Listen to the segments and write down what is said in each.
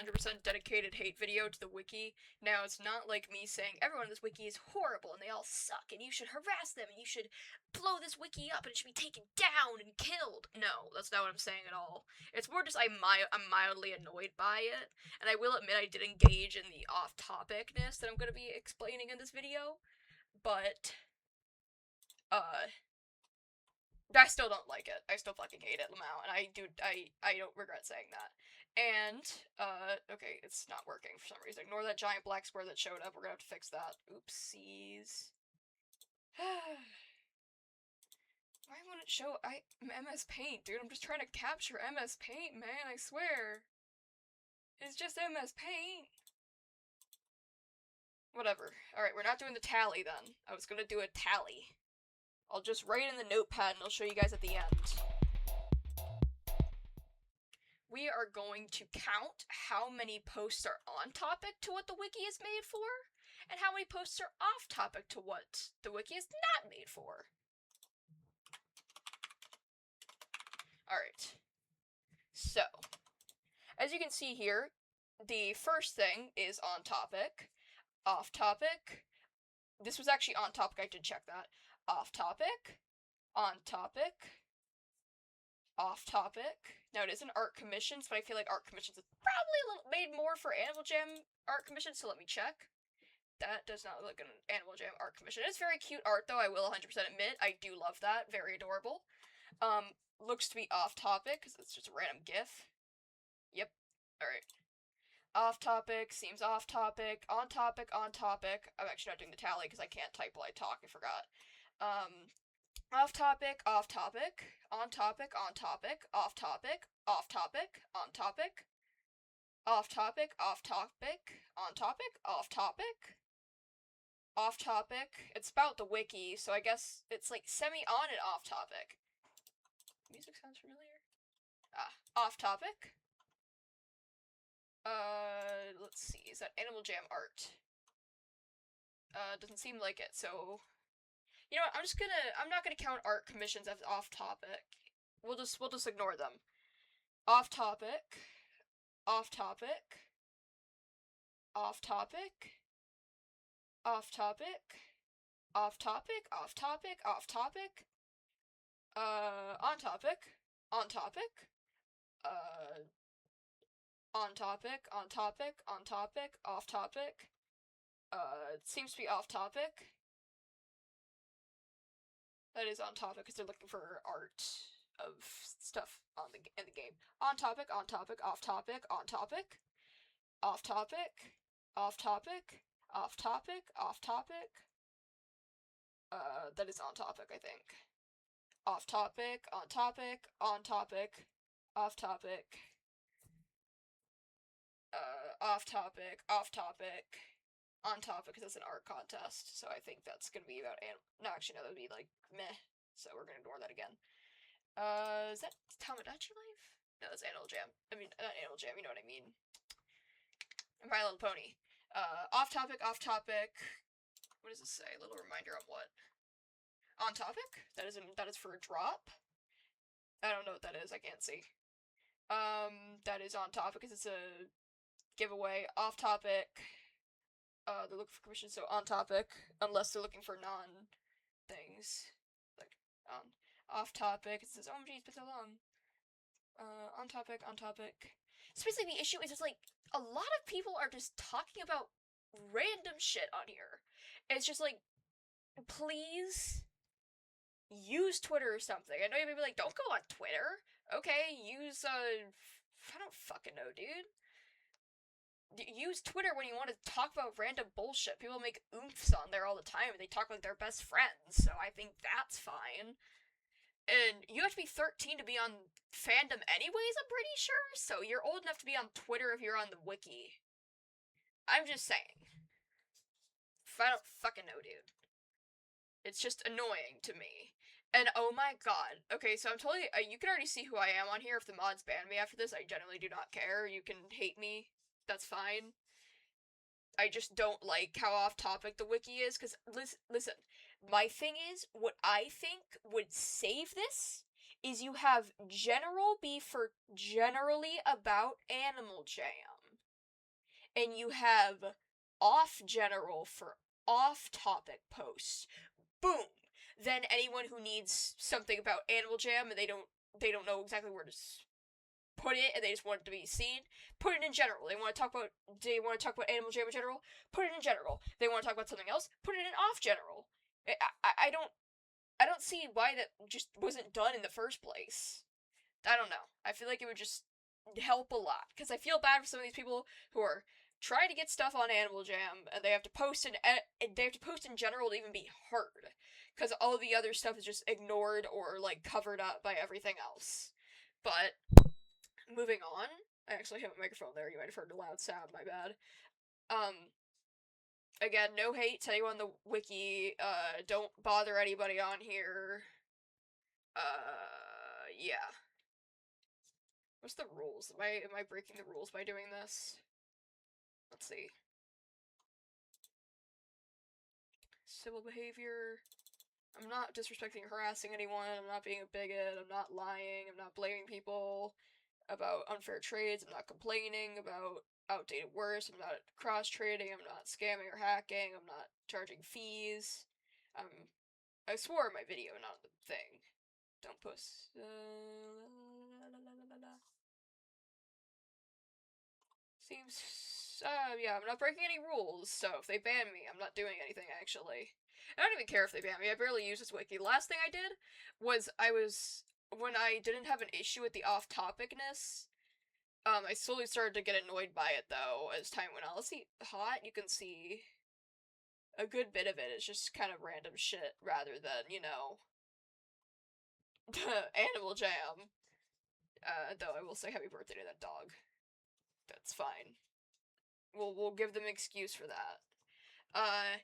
100% dedicated hate video to the wiki. Now, it's not like me saying everyone in this wiki is horrible and they all suck and you should harass them and you should blow this wiki up and it should be taken down and killed. No, that's not what I'm saying at all. It's more just I'm mildly annoyed by it, and I will admit I did engage in the off-topicness that I'm going to be explaining in this video, but, I still don't like it. I still fucking hate it, Lamau, and I don't regret saying that. And, okay, it's not working for some reason. Ignore that giant black square that showed up. We're gonna have to fix that. Oopsies. Why won't it show? MS Paint, dude. I'm just trying to capture MS Paint, man. I swear. It's just MS Paint. Whatever. Alright, we're not doing the tally then. I was gonna do a tally. I'll just write in the notepad and I'll show you guys at the end. We are going to count how many posts are on topic to what the wiki is made for, and how many posts are off topic to what the wiki is not made for. Alright. So, as you can see here, the first thing is on topic, off topic. This was actually on topic, I did check that. Off topic, on topic, off topic. Now it is an art commissions, but I feel like art commissions is probably a little made more for Animal Jam art commissions, so let me check. That does not look like an Animal Jam art commission. It's very cute art though, I will 100% admit. I do love that, very adorable. Looks to be off topic, because it's just a random GIF. Yep, alright. Off topic, seems off topic, on topic, on topic. I'm actually not doing the tally because I can't type while I talk, I forgot. Off topic, on topic, on topic, off topic, on topic, off topic, on topic, on topic, off topic. It's about the wiki, so I guess it's like semi-on and off topic. Music sounds familiar. Off topic. Let's see, is that Animal Jam art? Doesn't seem like it, so... You know what, I'm not gonna count art commissions as off topic. We'll just ignore them. Off topic. Off topic. Off topic. Off topic. Off topic. Off topic. Off topic. On topic. On topic. On topic. On topic. On topic. Off topic. It seems to be off topic. That is on topic because they're looking for art of stuff in the game. On topic, off topic, on topic, off topic, off topic, off topic. That is on topic, I think. Off topic, on topic, off topic. Off topic. On topic, because it's an art contest, so I think that's gonna be about no, actually, no, that would be, like, meh, so we're gonna ignore that again. Is that Tamagotchi Life? No, that's Animal Jam. I mean, not Animal Jam, you know what I mean. My Little Pony. Off topic. What does this say? A little reminder on what? On topic? That is for a drop? I don't know what that is, I can't see. That is on topic, because it's a giveaway. Off topic. They're looking for commissions, so on topic, unless they're looking for non-things. Like, off topic, it says, oh geez, it's been so long. On topic. So basically the issue is just like, a lot of people are just talking about random shit on here. It's just like, please, use Twitter or something. I know you may be like, don't go on Twitter. Okay, use, I don't fucking know, dude. Use Twitter when you want to talk about random bullshit. People make oomphs on there all the time, and they talk like they're best friends, so I think that's fine. And you have to be 13 to be on fandom anyways, I'm pretty sure, so you're old enough to be on Twitter if you're on the wiki. I'm just saying. I don't fucking know, dude. It's just annoying to me. And oh my god. Okay, so I'm totally, you can already see who I am on here. If the mods ban me after this, I generally do not care. You can hate me. That's fine. I just don't like how off topic the wiki is, because, listen, my thing is, what I think would save this is you have general be for generally about Animal Jam. and you have off general for off-topic posts. Boom! Then anyone who needs something about Animal Jam and they don't know exactly where to put it and they just want it to be seen, put it in general. They want to talk about Animal Jam in general, put it in general. They want to talk about something else, put it in off general. I don't see why that just wasn't done in the first place. I don't know. I feel like it would just help a lot because I feel bad for some of these people who are trying to get stuff on Animal Jam and they have to post in general to even be heard because all the other stuff is just ignored or like covered up by everything else. But moving on, I actually have a microphone there. You might have heard a loud sound. My bad. Again, no hate to anyone on the wiki. Don't bother anybody on here. Yeah. What's the rules? Am I breaking the rules by doing this? Let's see. Civil behavior. I'm not disrespecting or harassing anyone. I'm not being a bigot. I'm not lying. I'm not blaming people about unfair trades. I'm not complaining about outdated words. I'm not cross-trading. I'm not scamming or hacking. I'm not charging fees. I swore in my video, not the thing. Don't post. Seems. Yeah, I'm not breaking any rules, so if they ban me, I'm not doing anything, actually. I don't even care if they ban me, I barely use this wiki. The last thing I did was when I didn't have an issue with the off-topicness, I slowly started to get annoyed by it, though, as time went on. Let's see, hot, you can see a good bit of it is just kind of random shit, rather than, you know, Animal Jam. Though I will say happy birthday to that dog. That's fine. We'll give them an excuse for that. Fuck,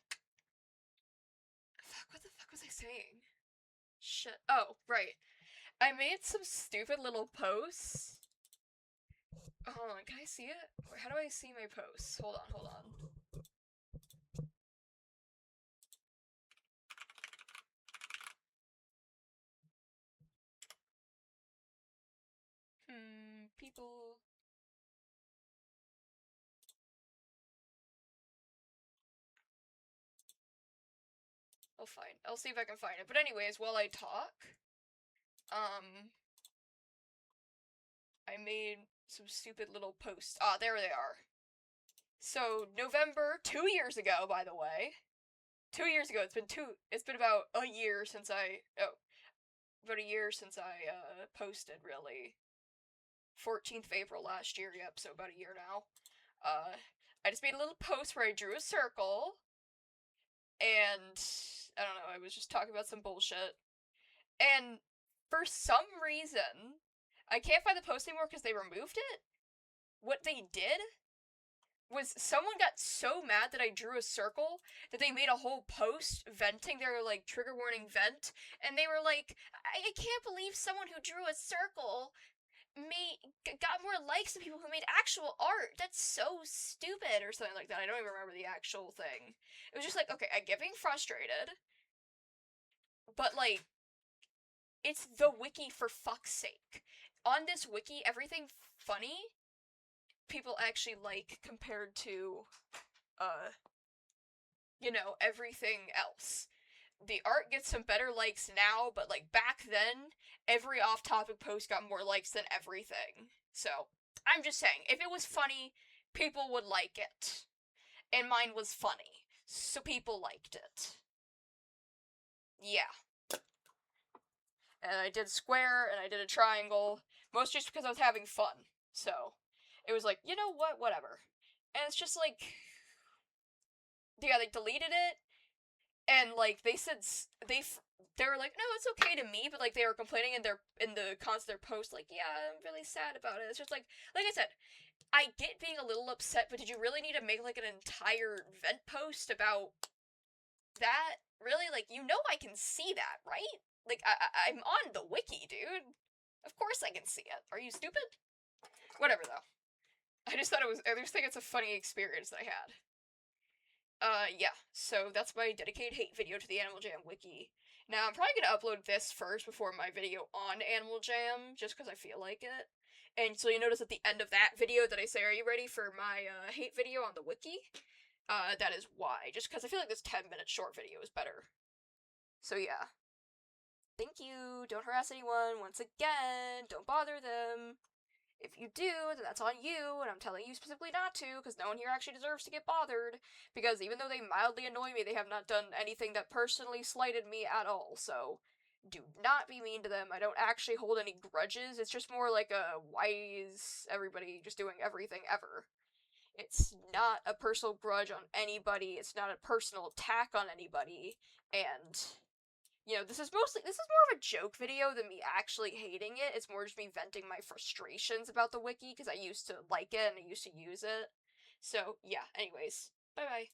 what the fuck was I saying? Shit. Oh, right. I made some stupid little posts. Hold on, can I see it? How do I see my posts? Hold on. People. I'll see if I can find it. But anyways, while I talk, I made some stupid little posts. Ah, there they are. So, November, 2 years ago, by the way. 2 years ago, it's been about a year since about a year since I, posted, really. 14th of April last year, yep, so about a year now. I just made a little post where I drew a circle, and, I don't know, I was just talking about some bullshit. And, for some reason, I can't find the post anymore because they removed it. What they did was someone got so mad that I drew a circle that they made a whole post venting their, like, trigger warning vent, and they were like, I can't believe someone who drew a circle got more likes than people who made actual art. That's so stupid, or something like that. I don't even remember the actual thing. It was just like, okay, I get being frustrated, but, like, it's the wiki, for fuck's sake. On this wiki, everything funny people actually like compared to, you know, everything else. The art gets some better likes now, but, like, back then, every off-topic post got more likes than everything. So, I'm just saying, if it was funny, people would like it. And mine was funny, so people liked it. Yeah. And I did square, and I did a triangle, mostly just because I was having fun. So, it was like, you know what, whatever. And it's just like, yeah, they deleted it, and, like, they said, they were like, no, it's okay to me, but, like, they were complaining in the comments of their post, like, yeah, I'm really sad about it. It's just like I said, I get being a little upset, but did you really need to make, like, an entire vent post about that? Really? Like, you know I can see that, right? Like, I'm on the wiki, dude. Of course I can see it. Are you stupid? Whatever, though. I just think it's a funny experience that I had. Yeah, so that's my dedicated hate video to the Animal Jam wiki. Now, I'm probably gonna upload this first before my video on Animal Jam, just because I feel like it. And so you notice at the end of that video that I say, are you ready for my hate video on the wiki? That is why. Just because I feel like this 10-minute short video is better. So yeah. Thank you. Don't harass anyone. Once again, don't bother them. If you do, then that's on you, and I'm telling you specifically not to, because no one here actually deserves to get bothered. Because even though they mildly annoy me, they have not done anything that personally slighted me at all, so do not be mean to them. I don't actually hold any grudges, it's just more like a why is everybody just doing everything ever? It's not a personal grudge on anybody, it's not a personal attack on anybody, and this is more of a joke video than me actually hating it. It's more just me venting my frustrations about the wiki because I used to like it and I used to use it. So, yeah, anyways. Bye bye.